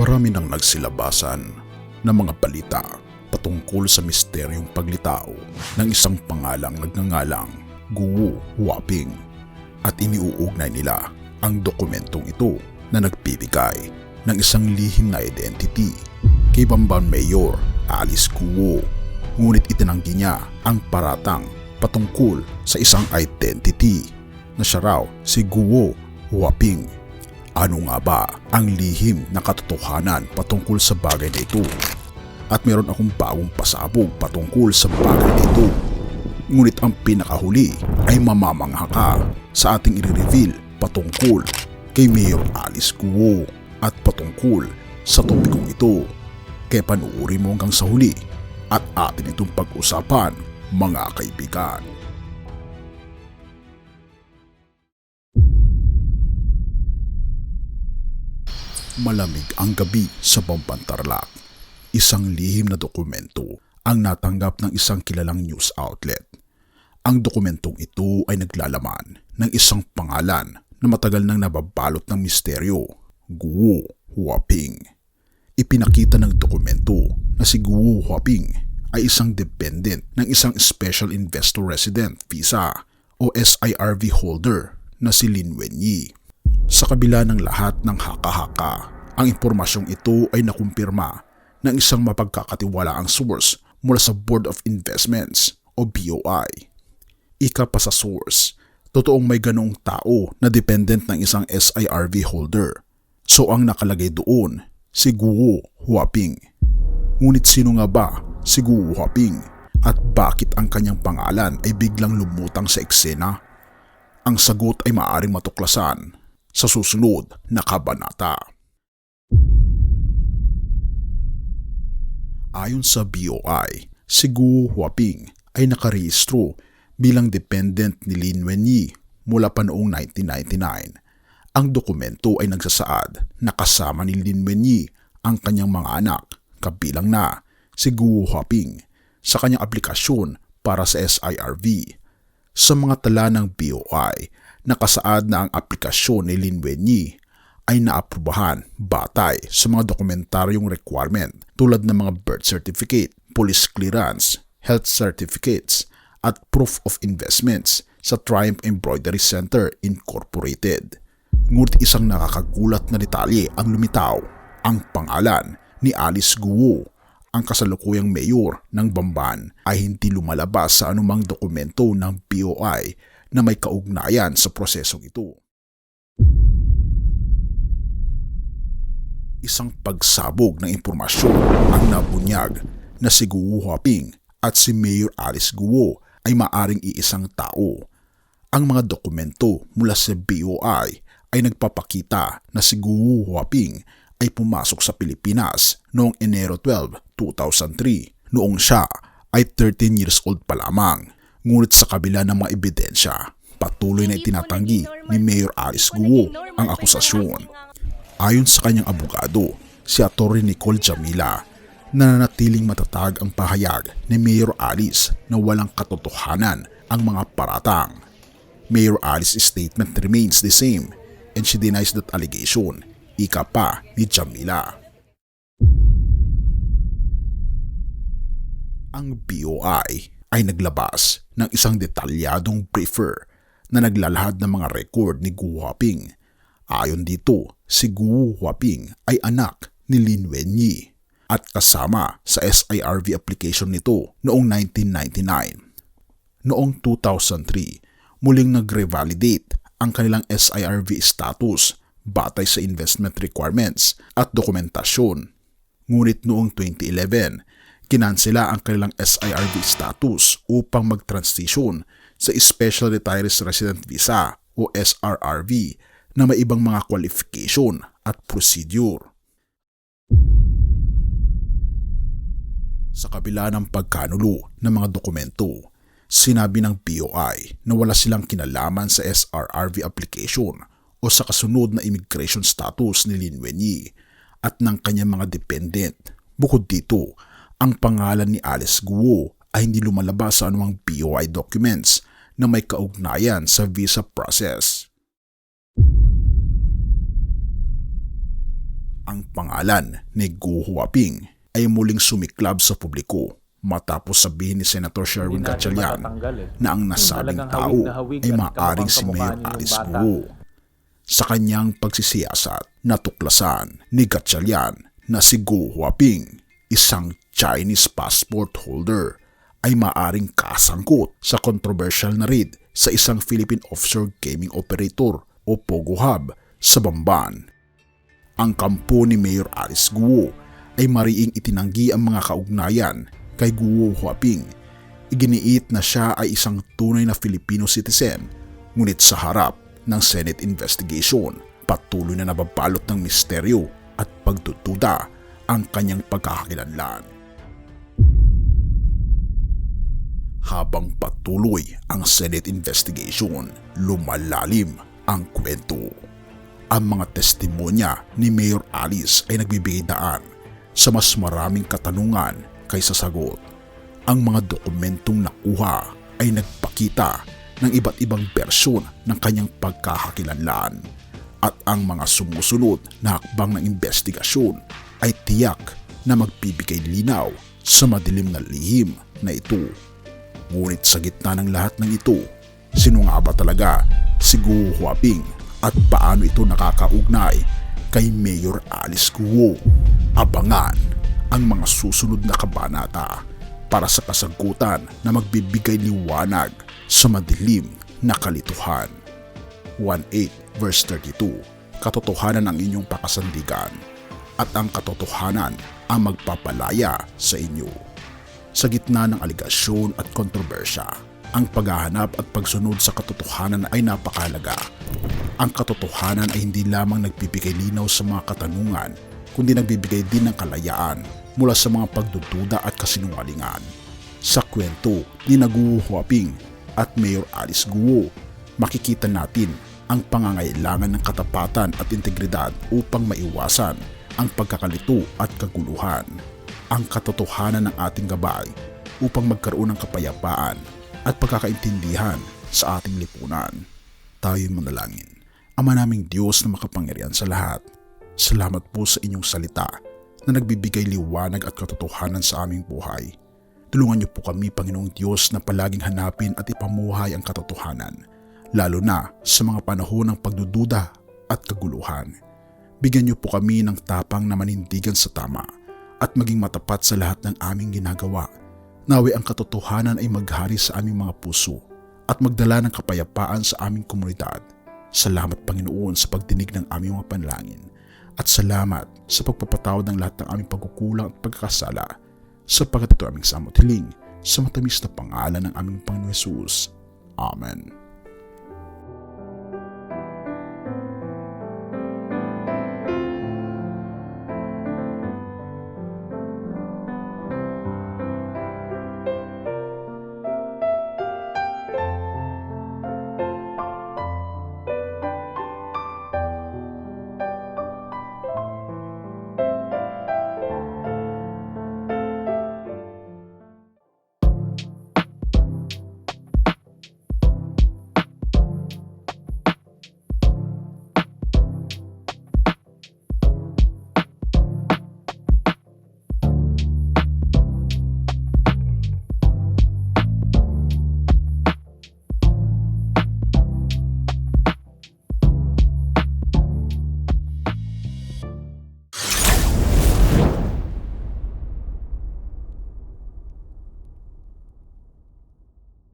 Marami nang nagsilabasan ng mga balita patungkol sa misteryong paglitaw ng isang pangalang nagngangalang Guo Huaping at iniuugnay nila ang dokumentong ito na nagbibigay ng isang lihim na identity kay Bamban Mayor Alice Guo. Ngunit itinanggi niya ang paratang patungkol sa isang identity na siya raw si Guo Huaping. Ano nga ba ang lihim na katotohanan patungkol sa bagay na ito? At meron akong bagong pasabog patungkol sa bagay na ito. Ngunit ang pinakahuli ay mamamangha ka sa ating i-reveal patungkol kay Mayor Alice Guo at patungkol sa topikong ito. Kaya panuuri mo hanggang sa huli at atin itong pag-usapan, mga kaibigan. Malamig ang gabi sa Bamban, Tarlac. Isang lihim na dokumento ang natanggap ng isang kilalang news outlet. Ang dokumentong ito ay naglalaman ng isang pangalan na matagal nang nababalot ng misteryo, Guo Huaping. Ipinakita ng dokumento na si Guo Huaping ay isang dependent ng isang Special Investor Resident Visa o SIRV holder na si Lin Wenyi. Sa kabila ng lahat ng haka-haka, ang impormasyong ito ay nakumpirma ng isang mapagkakatiwalaang source mula sa Board of Investments o BOI. Ika pa sa source, totoong may ganoong tao na dependent ng isang SIRV holder. So ang nakalagay doon, si Guo Huaping. Ngunit sino nga ba si Guo Huaping at bakit ang kanyang pangalan ay biglang lumutang sa eksena? Ang sagot ay maaaring matuklasan sa susunod na kabanata. Ayon sa BOI, si Guo Huaping ay nakarehistro bilang dependent ni Lin Wenyi mula pa noong 1999. Ang dokumento ay nagsasaad na kasama ni Lin Wenyi ang kanyang mga anak, kabilang na si Guo Huaping, sa kanyang aplikasyon para sa SIRV. Sa mga tala ng BOI, nakasaad na ang aplikasyon ni Lin Wenyi ay naaprubahan batay sa mga dokumentaryong requirement tulad ng mga birth certificate, police clearance, health certificates at proof of investments sa Triumph Embroidery Center Incorporated. Ngunit isang nakakagulat na detalye ang lumitaw, ang pangalan ni Alice Guo, ang kasalukuyang mayor ng Bamban, ay hindi lumalabas sa anumang dokumento ng BOI na may kaugnayan sa prosesong ito. Isang pagsabog ng impormasyon ang nabunyag na si Guo Huaping at si Mayor Alice Guo ay maaring iisang tao. Ang mga dokumento mula sa BOI ay nagpapakita na si Guo Huaping ay pumasok sa Pilipinas noong Enero 12, 2003, noong siya ay 13 years old pa lamang. Ngunit sa kabila ng mga ebidensya, patuloy na itinatanggi ni Mayor Alice Guo ang akusasyon. Ayon sa kanyang abogado, si Atty. Nicole Jamila, nananatiling matatag ang pahayag ni Mayor Alice na walang katotohanan ang mga paratang. Mayor Alice's statement remains the same and she denies that allegation. Ika pa ni Jamila. Ang BOI ay naglabas ng isang detalyadong briefer na naglalahad ng mga record ni Guo Huaping. Ayon dito, si Guo Huaping ay anak ni Lin Wenyi at kasama sa SIRV application nito noong 1999. Noong 2003, muling nag-revalidate ang kanilang SIRV status batay sa investment requirements at dokumentasyon. Ngunit noong 2011, kinansela ang kanilang SIRV status upang mag-transition sa Special Retirees Resident Visa o SRRV na may ibang mga qualification at procedure. Sa kabila ng pagkanulo ng mga dokumento, sinabi ng BOI na wala silang kinalaman sa SRRV application o sa kasunod na immigration status ni Lin Wenyi at ng kanyang mga dependent. Bukod dito, ang pangalan ni Alice Guo ay hindi lumalabas sa anumang BOI documents na may kaugnayan sa visa process. Ang pangalan ni Gu Huaping ay muling sumiklab sa publiko matapos sabihin ni Senator Sherwin Gatchalian na ang nasabing tao ay maaaring si Mayor Alice Guo. Sa kanyang pagsisiyasat, natuklasan ni Gatchalian na si Gu Huaping, isang Chinese passport holder, ay maaaring kasangkot sa controversial na raid sa isang Philippine Offshore Gaming Operator o POGO Hub sa Bamban. Ang kampo ni Mayor Alice Guo ay mariing itinanggi ang mga kaugnayan kay Gu Huaping. Iginiit na siya ay isang tunay na Filipino citizen, ngunit sa harap ng Senate investigation, patuloy na nababalot ng misteryo at pagdududa ang kanyang pagkakakilanlan. Habang patuloy ang Senate investigation, lumalalim ang kwento. Ang mga testimonya ni Mayor Alice ay nagbibigay daan sa mas maraming katanungan kaysa sagot. Ang mga dokumentong nakuha ay nagpakita ng iba't ibang bersyon ng kanyang pagkakakilanlan, at ang mga sumusunod na hakbang ng investigasyon ay tiyak na magbibigay linaw sa madilim na lihim na ito. Ngunit sa gitna ng lahat ng ito, sino nga ba talaga si Gu Huaping at paano ito nakakaugnay kay Mayor Alice Guo? Abangan ang mga susunod na kabanata para sa kasagutan na magbibigay liwanag sa madilim na kalituhan. 1:8 verse 32, katotohanan ang inyong pakasandigan at ang katotohanan ang magpapalaya sa inyo. Sa gitna ng aligasyon at kontrobersya, ang paghahanap at pagsunod sa katotohanan ay napakahalaga. Ang katotohanan ay hindi lamang nagbibigay linaw sa mga katanungan, kundi nagbibigay din ng kalayaan mula sa mga pagdududa at kasinungalingan. Sa kwento ni Gu Huaping at Mayor Alice Guo, makikita natin ang pangangailangan ng katapatan at integridad upang maiwasan ang pagkakalito at kaguluhan. Ang katotohanan ng ating gabay upang magkaroon ng kapayapaan at pagkakaintindihan sa ating lipunan. Tayo'y manalangin. Ama naming Diyos na makapangyarihan sa lahat, salamat po sa inyong salita na nagbibigay liwanag at katotohanan sa aming buhay. Tulungan niyo po kami, Panginoong Diyos, na palaging hanapin at ipamuhay ang katotohanan, lalo na sa mga panahon ng pagdududa at kaguluhan. Bigyan niyo po kami ng tapang na manindigan sa tama at maging matapat sa lahat ng aming ginagawa. Nawi ang katotohanan ay maghari sa aming mga puso at magdala ng kapayapaan sa aming komunidad. Salamat, Panginoon, sa pagdinig ng aming mga panalangin, at salamat sa pagpapatawad ng lahat ng aming pagkukulang at pagkakasala, sapagkat ito aming samot hiling sa matamis na pangalan ng aming Panginoon Hesus. Amen.